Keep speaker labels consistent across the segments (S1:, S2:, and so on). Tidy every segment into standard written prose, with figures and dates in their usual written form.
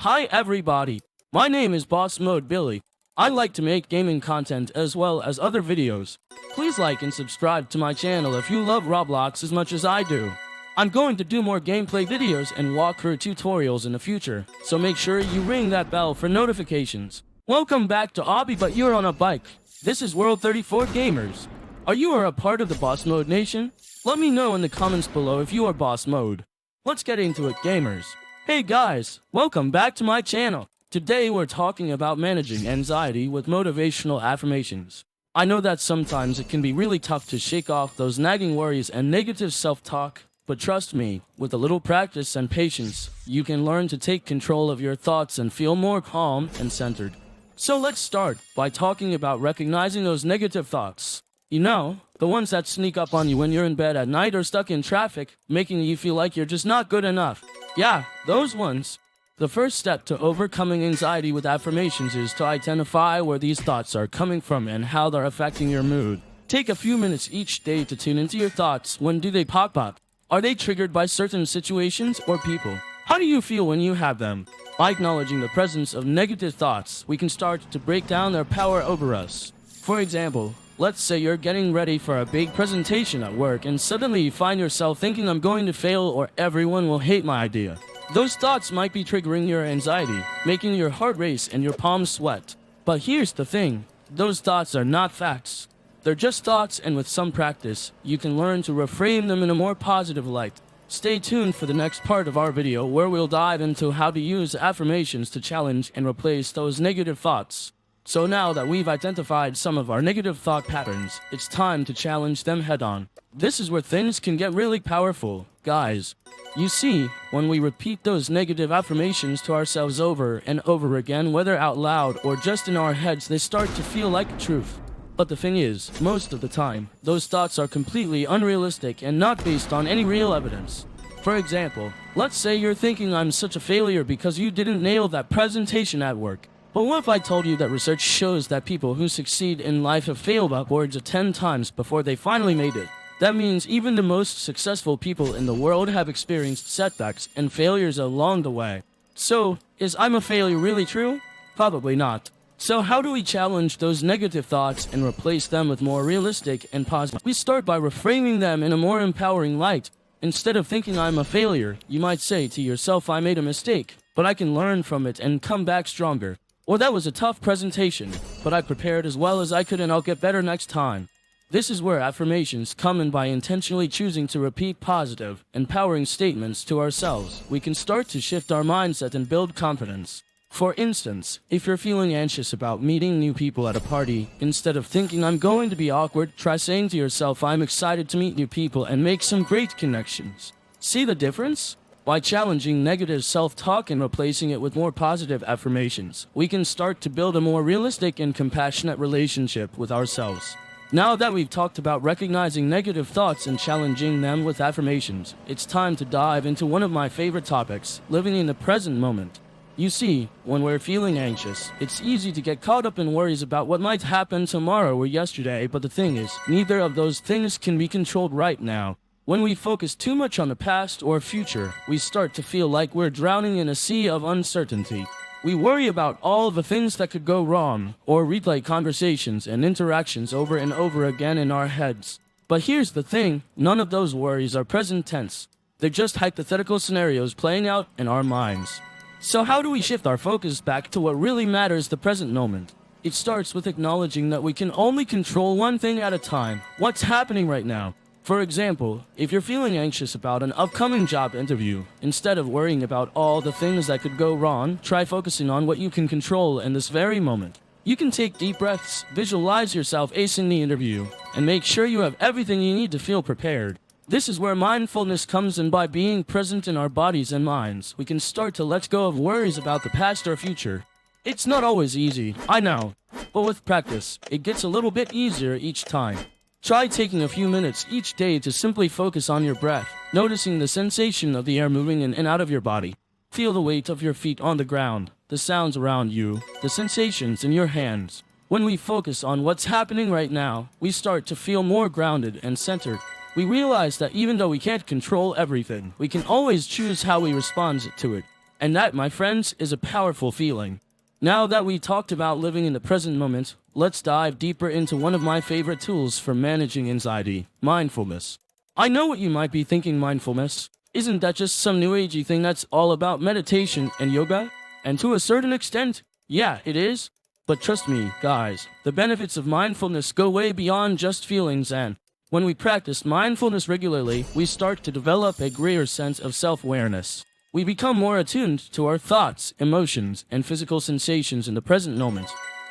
S1: Hi everybody, my name is Boss Mode Billy. I like to make gaming content as well as other videos. Please like and subscribe to my channel if you love Roblox as much as I do. I'm going to do more gameplay videos and walkthrough tutorials in the future, so make sure you ring that bell for notifications. Welcome back to Obby, but you're on a bike. This is World 34 Gamers. Are you a part of the Boss Mode Nation? Let me know in the comments below if you are Boss Mode. Let's get into it, gamers. Hey guys, welcome back to my channel. Today we're talking about managing anxiety with motivational affirmations. I know that sometimes it can be really tough to shake off those nagging worries and negative self-talk, but trust me, with a little practice and patience, you can learn to take control of your thoughts and feel more calm and centered. So let's start by talking about recognizing those negative thoughts. You know, the ones that sneak up on you when you're in bed at night or stuck in traffic, making you feel like you're just not good enough. Yeah, those ones. The first step to overcoming anxiety with affirmations is to identify where these thoughts are coming from and how they're affecting your mood. Take a few minutes each day to tune into your thoughts. When do they pop up? Are they triggered by certain situations or people? How do you feel when you have them? By acknowledging the presence of negative thoughts, we can start to break down their power over us. For example, let's say you're getting ready for a big presentation at work and suddenly you find yourself thinking I'm going to fail or everyone will hate my idea. Those thoughts might be triggering your anxiety, making your heart race and your palms sweat. But here's the thing, those thoughts are not facts. They're just thoughts, and with some practice, you can learn to reframe them in a more positive light. Stay tuned for the next part of our video where we'll dive into how to use affirmations to challenge and replace those negative thoughts. So now that we've identified some of our negative thought patterns, it's time to challenge them head-on. This is where things can get really powerful, guys. You see, when we repeat those negative affirmations to ourselves over and over again, whether out loud or just in our heads, they start to feel like truth. But the thing is, most of the time, those thoughts are completely unrealistic and not based on any real evidence. For example, let's say you're thinking I'm such a failure because you didn't nail that presentation at work. But what if I told you that research shows that people who succeed in life have failed upwards of 10 times before they finally made it? That means even the most successful people in the world have experienced setbacks and failures along the way. So, is I'm a failure really true? Probably not. So how do we challenge those negative thoughts and replace them with more realistic and positive? We start by reframing them in a more empowering light. Instead of thinking I'm a failure, you might say to yourself, I made a mistake, but I can learn from it and come back stronger. Or that was a tough presentation, but I prepared as well as I could and I'll get better next time. This is where affirmations come in. By intentionally choosing to repeat positive, empowering statements to ourselves, we can start to shift our mindset and build confidence. For instance, if you're feeling anxious about meeting new people at a party, instead of thinking I'm going to be awkward, try saying to yourself I'm excited to meet new people and make some great connections. See the difference? By challenging negative self-talk and replacing it with more positive affirmations, we can start to build a more realistic and compassionate relationship with ourselves. Now that we've talked about recognizing negative thoughts and challenging them with affirmations, it's time to dive into one of my favorite topics, living in the present moment. You see, when we're feeling anxious, it's easy to get caught up in worries about what might happen tomorrow or yesterday, but the thing is, neither of those things can be controlled right now. When we focus too much on the past or future, we start to feel like we're drowning in a sea of uncertainty. We worry about all the things that could go wrong, or replay conversations and interactions over and over again in our heads. But here's the thing, none of those worries are present tense. They're just hypothetical scenarios playing out in our minds. So how do we shift our focus back to what really matters, the present moment? It starts with acknowledging that we can only control one thing at a time. What's happening right now? For example, if you're feeling anxious about an upcoming job interview, instead of worrying about all the things that could go wrong, try focusing on what you can control in this very moment. You can take deep breaths, visualize yourself acing the interview, and make sure you have everything you need to feel prepared. This is where mindfulness comes in. By being present in our bodies and minds, we can start to let go of worries about the past or future. It's not always easy, I know, but with practice, it gets a little bit easier each time. Try taking a few minutes each day to simply focus on your breath, noticing the sensation of the air moving in and out of your body. Feel the weight of your feet on the ground, the sounds around you, the sensations in your hands. When we focus on what's happening right now, we start to feel more grounded and centered. We realize that even though we can't control everything, we can always choose how we respond to it. And that, my friends, is a powerful feeling. Now that we talked about living in the present moment, let's dive deeper into one of my favorite tools for managing anxiety, mindfulness. I know what you might be thinking, mindfulness. Isn't that just some new agey thing that's all about meditation and yoga? And to a certain extent, yeah, it is. But trust me, guys, the benefits of mindfulness go way beyond just feelings, and when we practice mindfulness regularly, we start to develop a greater sense of self-awareness. We become more attuned to our thoughts, emotions, and physical sensations in the present moment.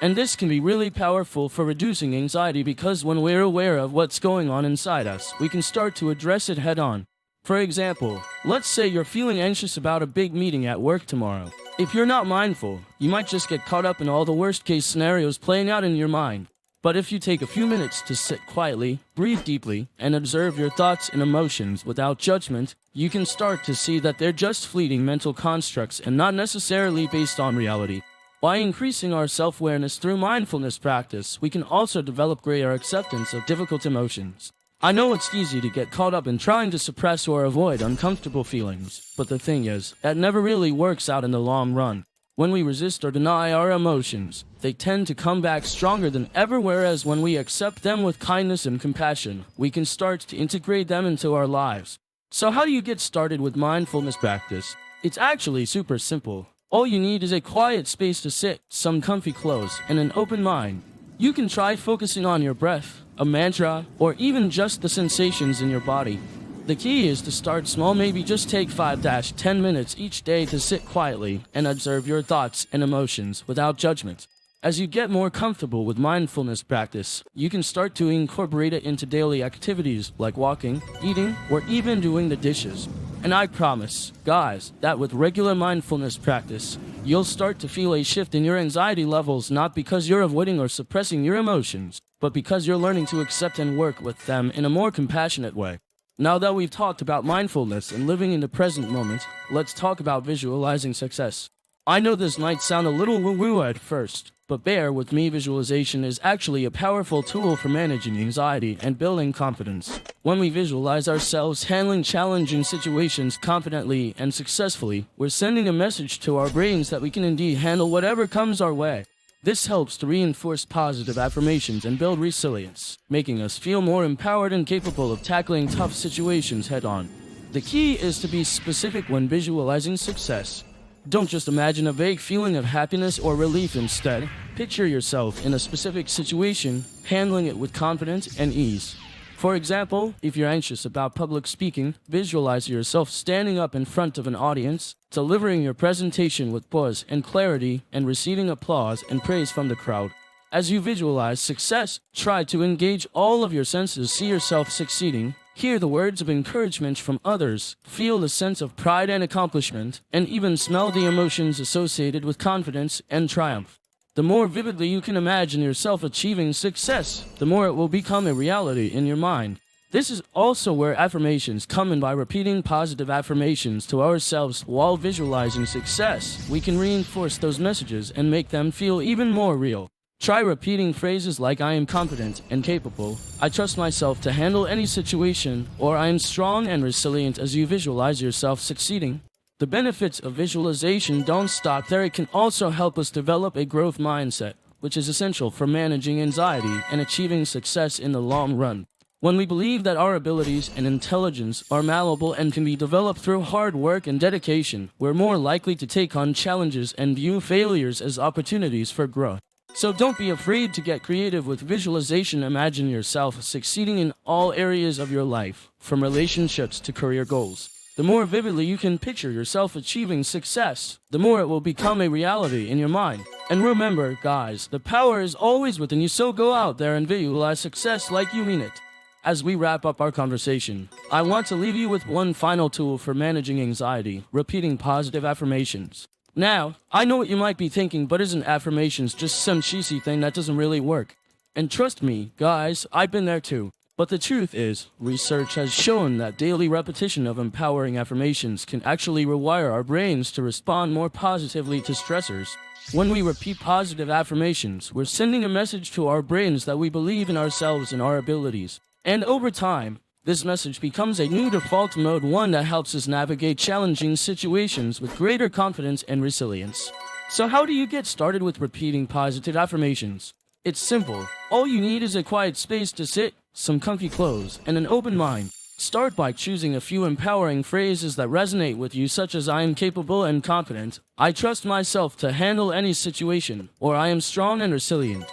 S1: And this can be really powerful for reducing anxiety because when we're aware of what's going on inside us, we can start to address it head-on. For example, let's say you're feeling anxious about a big meeting at work tomorrow. If you're not mindful, you might just get caught up in all the worst-case scenarios playing out in your mind. But if you take a few minutes to sit quietly, breathe deeply, and observe your thoughts and emotions without judgment, you can start to see that they're just fleeting mental constructs and not necessarily based on reality. By increasing our self-awareness through mindfulness practice, we can also develop greater acceptance of difficult emotions. I know it's easy to get caught up in trying to suppress or avoid uncomfortable feelings, but the thing is, that never really works out in the long run. When we resist or deny our emotions, they tend to come back stronger than ever, whereas when we accept them with kindness and compassion, we can start to integrate them into our lives. So how do you get started with mindfulness practice? It's actually super simple. All you need is a quiet space to sit, some comfy clothes, and an open mind. You can try focusing on your breath, a mantra, or even just the sensations in your body. The key is to start small, maybe just take 5-10 minutes each day to sit quietly and observe your thoughts and emotions without judgment. As you get more comfortable with mindfulness practice, you can start to incorporate it into daily activities like walking, eating, or even doing the dishes. And I promise, guys, that with regular mindfulness practice, you'll start to feel a shift in your anxiety levels, not because you're avoiding or suppressing your emotions, but because you're learning to accept and work with them in a more compassionate way. Now that we've talked about mindfulness and living in the present moment, let's talk about visualizing success. I know this might sound a little woo-woo at first, but bear with me, visualization is actually a powerful tool for managing anxiety and building confidence. When we visualize ourselves handling challenging situations confidently and successfully, we're sending a message to our brains that we can indeed handle whatever comes our way. This helps to reinforce positive affirmations and build resilience, making us feel more empowered and capable of tackling tough situations head-on. The key is to be specific when visualizing success. Don't just imagine a vague feeling of happiness or relief. Instead, picture yourself in a specific situation, handling it with confidence and ease. For example, if you're anxious about public speaking, visualize yourself standing up in front of an audience, delivering your presentation with poise and clarity, and receiving applause and praise from the crowd. As you visualize success, try to engage all of your senses. See yourself succeeding, hear the words of encouragement from others, feel the sense of pride and accomplishment, and even smell the emotions associated with confidence and triumph. The more vividly you can imagine yourself achieving success, the more it will become a reality in your mind. This is also where affirmations come in. By repeating positive affirmations to ourselves while visualizing success, we can reinforce those messages and make them feel even more real. Try repeating phrases like "I am confident and capable," "I trust myself to handle any situation," or "I am strong and resilient" as you visualize yourself succeeding. The benefits of visualization don't stop there. It can also help us develop a growth mindset, which is essential for managing anxiety and achieving success in the long run. When we believe that our abilities and intelligence are malleable and can be developed through hard work and dedication, we're more likely to take on challenges and view failures as opportunities for growth. So don't be afraid to get creative with visualization. Imagine yourself succeeding in all areas of your life, from relationships to career goals. The more vividly you can picture yourself achieving success, the more it will become a reality in your mind. And remember, guys, the power is always within you, so go out there and visualize success like you mean it. As we wrap up our conversation, I want to leave you with one final tool for managing anxiety: repeating positive affirmations. Now, I know what you might be thinking, but isn't affirmations just some cheesy thing that doesn't really work? And trust me, guys, I've been there too. But the truth is, research has shown that daily repetition of empowering affirmations can actually rewire our brains to respond more positively to stressors. When we repeat positive affirmations, we're sending a message to our brains that we believe in ourselves and our abilities. And over time, This message becomes a new default mode, one that helps us navigate challenging situations with greater confidence and resilience. So how do you get started with repeating positive affirmations? It's simple. All you need is a quiet space to sit, some comfy clothes, and an open mind. Start by choosing a few empowering phrases that resonate with you, such as "I am capable and confident," "I trust myself to handle any situation," or "I am strong and resilient."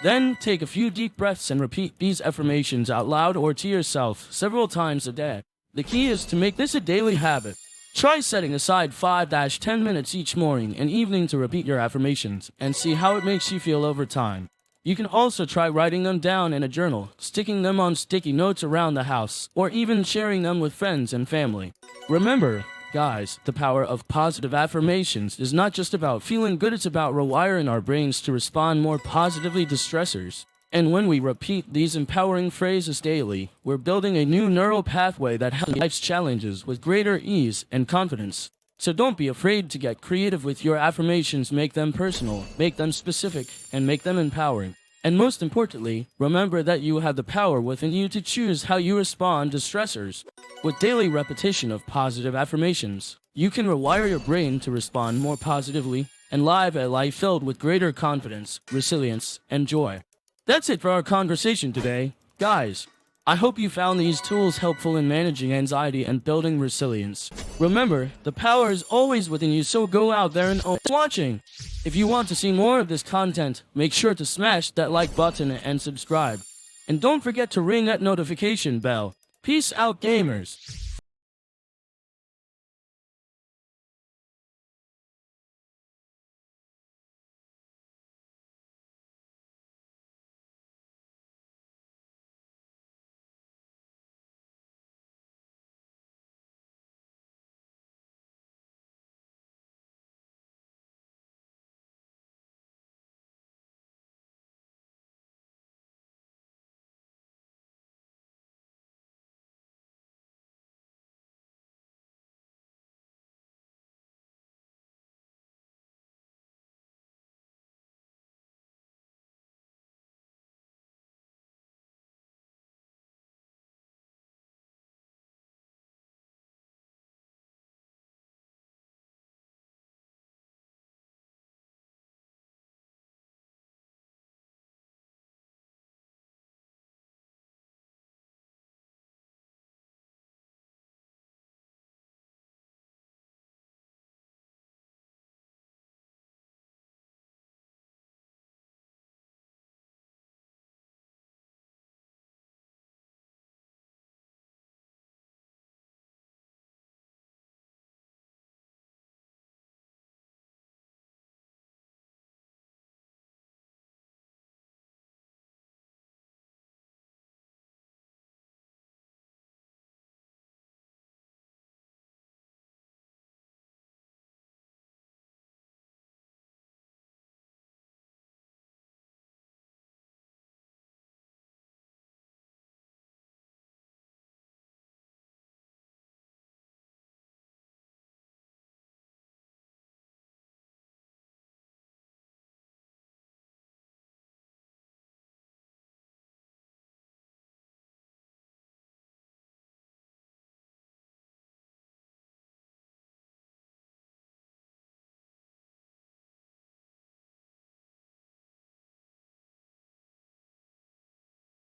S1: Then take a few deep breaths and repeat these affirmations out loud or to yourself several times a day. The key is to make this a daily habit. Try setting aside 5-10 minutes each morning and evening to repeat your affirmations and see how it makes you feel over time. You can also try writing them down in a journal, sticking them on sticky notes around the house, or even sharing them with friends and family. Remember, guys, the power of positive affirmations is not just about feeling good, it's about rewiring our brains to respond more positively to stressors. And when we repeat these empowering phrases daily, we're building a new neural pathway that handles life's challenges with greater ease and confidence. So don't be afraid to get creative with your affirmations. Make them personal, make them specific, and make them empowering. And most importantly, remember that you have the power within you to choose how you respond to stressors. With daily repetition of positive affirmations, you can rewire your brain to respond more positively and live a life filled with greater confidence, resilience, and joy. That's it for our conversation today. Guys, I hope you found these tools helpful in managing anxiety and building resilience. Remember, the power is always within you, so go out there and watching. If you want to see more of this content, make sure to smash that like button and subscribe. And don't forget to ring that notification bell. Peace out, gamers.